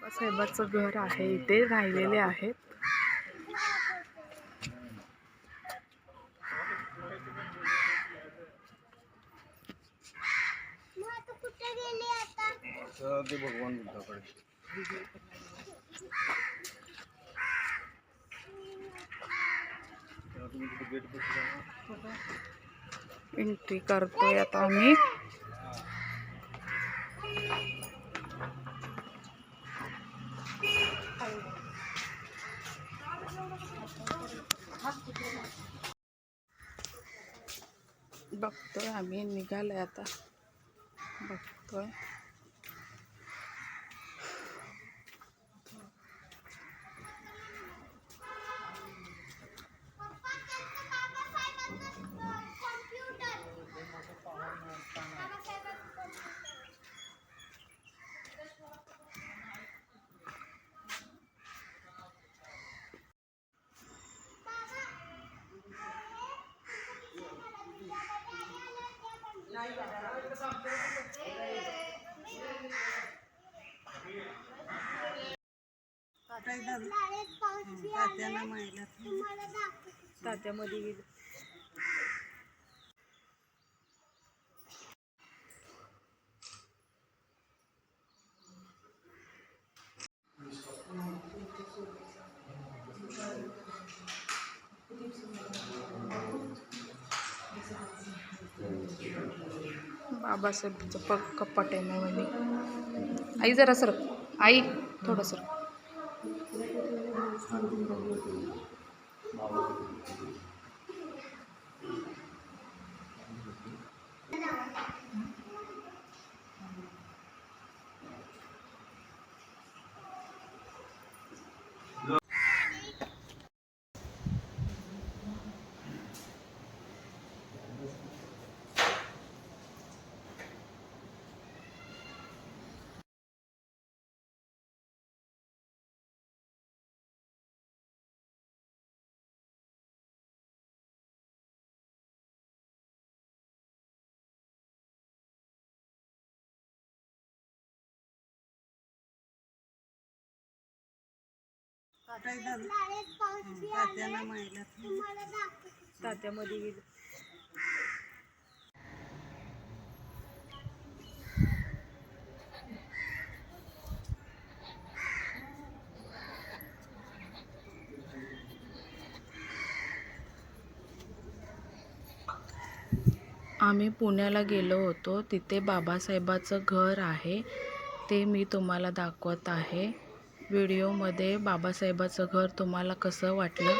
बाबासाहेबाचं घर आहे, इथे राहिलेले आहेत. भगवान बुद्धाकडे एंट्री करतोय आता आम्ही. बघतोय आम्ही, निघालोय आता. बघतोय तात्यामध्ये गेली. बाबासाहेबचं कपाट आहे नवीन. आई जरा सर, आई थोडं सर. तात्यामध्ये गेली. आम्ही पुण्याला गेलो होतो, तिथे बाबासाहेबाचं घर आहे, ते मी तुम्हाला दाखवत आहे. व्हिडिओमध्ये बाबासाहेबाचं घर तुम्हाला कसं वाटलं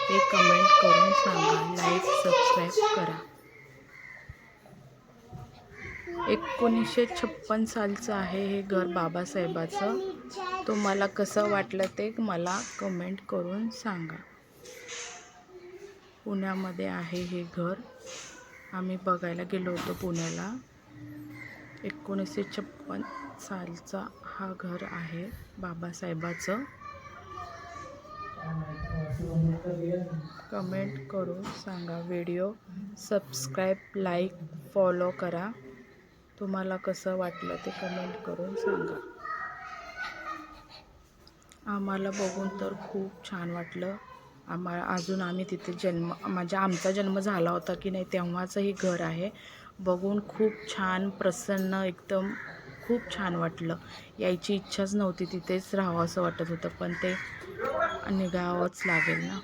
ते कमेंट करून सांगा. लाईक सबस्क्राईब करा. 1956 सालचं आहे हे घर बाबासाहेबाचं. तुम्हाला कसं वाटलं ते मला कमेंट करून सांगा. पुण्यामध्ये आहे हे घर. आम्ही बघायला गेलो होतो पुण्याला. 1956 सालचा हा घर आहे बाबासाहेबाचं. कमेंट करून सांगा. व्हिडिओ सबस्क्राईब, लाईक, फॉलो करा. तुम्हाला कसं वाटलं ते कमेंट करून सांगा. आम्हाला बघून तर खूप छान वाटलं. अजून आम्ही तिथे आमचा जन्म झाला होता की नाही तेव्हाचं हे घर आहे. बघून खूप छान, प्रसन्न, एकदम खूप छान वाटलं. यायची इच्छाच नव्हती, तिथेच राहावं असं वाटत होतं, पण ते निघावंच लागेल ना.